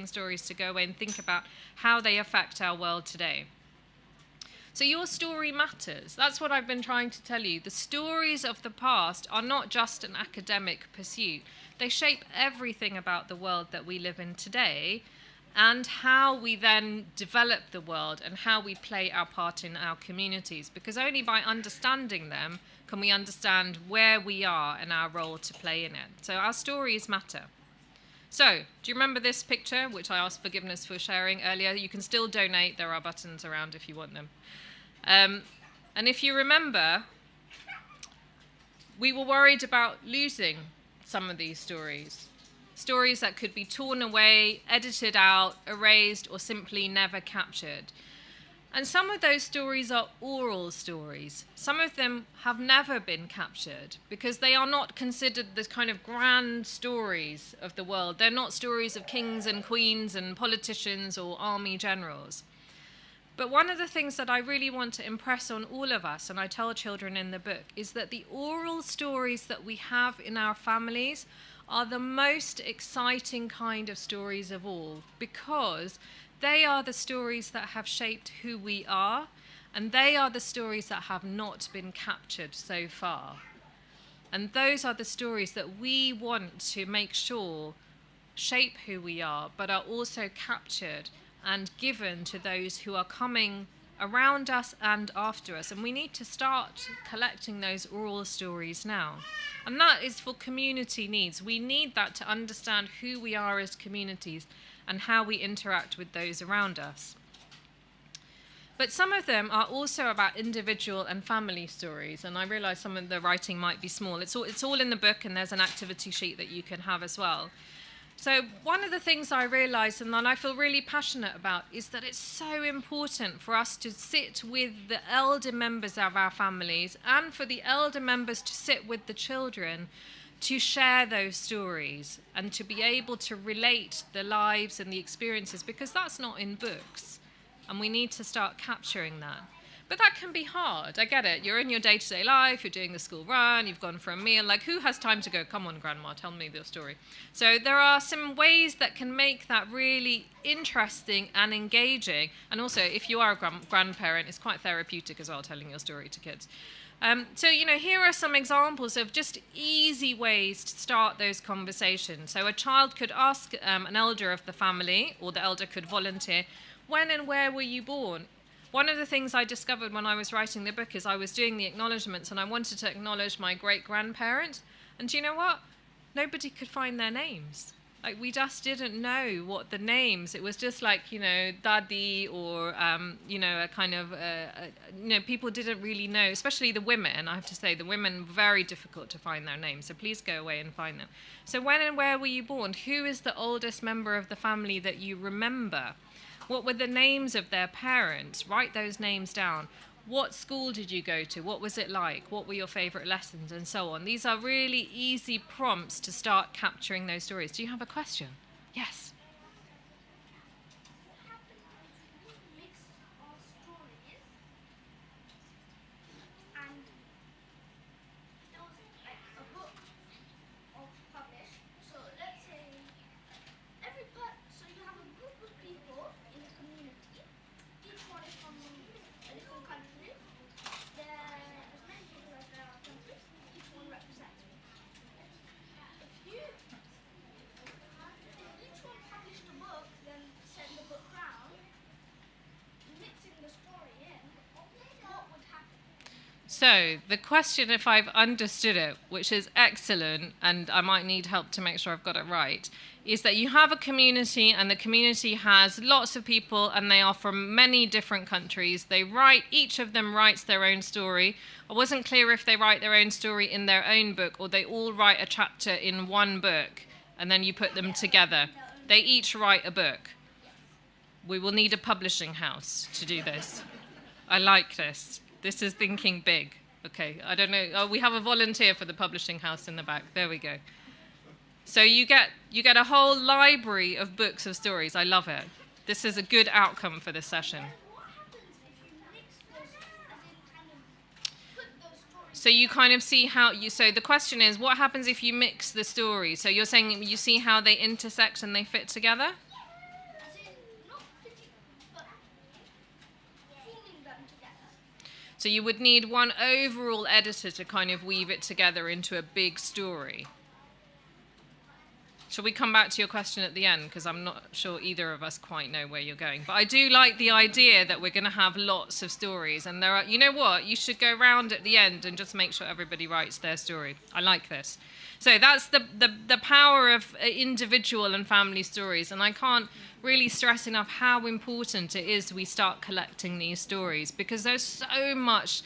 stories to go away and think about how they affect our world today. So your story matters. That's what I've been trying to tell you. The stories of the past are not just an academic pursuit. They shape everything about the world that we live in today and how we then develop the world and how we play our part in our communities. Because only by understanding them can we understand where we are and our role to play in it. So our stories matter. So, do you remember this picture, which I asked forgiveness for sharing earlier? You can still donate. There are buttons around if you want them. And if you remember, we were worried about losing some of these stories. Stories that could be torn away, edited out, erased, or simply never captured. And some of those stories are oral stories. Some of them have never been captured because they are not considered the kind of grand stories of the world. They're not stories of kings and queens and politicians or army generals. But one of the things that I really want to impress on all of us, and I tell children in the book, is that the oral stories that we have in our families are the most exciting kind of stories of all, because they are the stories that have shaped who we are, and they are the stories that have not been captured so far. And those are the stories that we want to make sure shape who we are, but are also captured and given to those who are coming around us and after us. And we need to start collecting those oral stories now. And that is for community needs. We need that to understand who we are as communities and how we interact with those around us. But some of them are also about individual and family stories, and I realize some of the writing might be small. It's all in the book, and there's an activity sheet that you can have as well. So one of the things I realized and that I feel really passionate about is that it's so important for us to sit with the elder members of our families and for the elder members to sit with the children to share those stories and to be able to relate the lives and the experiences, because that's not in books, and we need to start capturing that. But that can be hard. I get it. You're in your day-to-day life, you're doing the school run, you've gone for a meal. Like, who has time to go, come on, Grandma, tell me your story? So there are some ways that can make that really interesting and engaging. And also, if you are a grandparent, it's quite therapeutic as well, telling your story to kids. So, here are some examples of just easy ways to start those conversations. So a child could ask an elder of the family, or the elder could volunteer, when and where were you born? One of the things I discovered when I was writing the book is I was doing the acknowledgements and I wanted to acknowledge my great-grandparents. And do you know what? Nobody could find their names. Like, we just didn't know what the names. It was just like, Dadi or, a kind of, people didn't really know, especially the women. I have to say, the women, very difficult to find their names. So please go away and find them. So when and where were you born? Who is the oldest member of the family that you remember? What were the names of their parents? Write those names down. What school did you go to? What was it like? What were your favorite lessons? And so on. These are really easy prompts to start capturing those stories. Do you have a question? Yes. So the question, if I've understood it, which is excellent, and I might need help to make sure I've got it right, is that you have a community, and the community has lots of people, and they are from many different countries. Each of them writes their own story. I wasn't clear if they write their own story in their own book, or they all write a chapter in one book, and then you put them together. They each write a book. We will need a publishing house to do this. I like this. This is thinking big. Okay, I don't know. Oh, we have a volunteer for the publishing house in the back. There we go. So you get a whole library of books of stories. I love it. This is a good outcome for this session. So you kind of see how so the question is, what happens if you mix the stories? So you're saying you see how they intersect and they fit together? So you would need one overall editor to kind of weave it together into a big story. Shall we come back to your question at the end? Because I'm not sure either of us quite know where you're going. But I do like the idea that we're going to have lots of stories. And there are, you know what? You should go round at the end and just make sure everybody writes their story. I like this. So that's the power of individual and family stories. And I can't really stress enough how important it is we start collecting these stories, because there's so much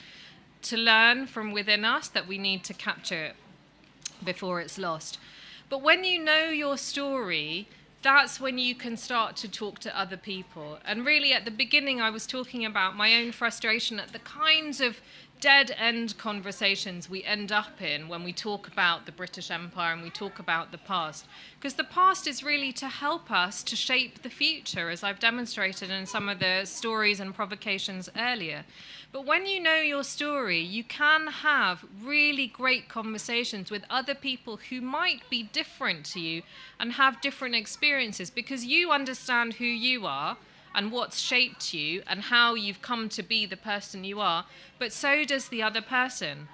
to learn from within us that we need to capture before it's lost. But when you know your story, that's when you can start to talk to other people. And really at the beginning, I was talking about my own frustration at the kinds of dead-end conversations we end up in when we talk about the British Empire and we talk about the past. Because the past is really to help us to shape the future, as I've demonstrated in some of the stories and provocations earlier. But when you know your story, you can have really great conversations with other people who might be different to you and have different experiences, because you understand who you are and what's shaped you and how you've come to be the person you are, but so does the other person.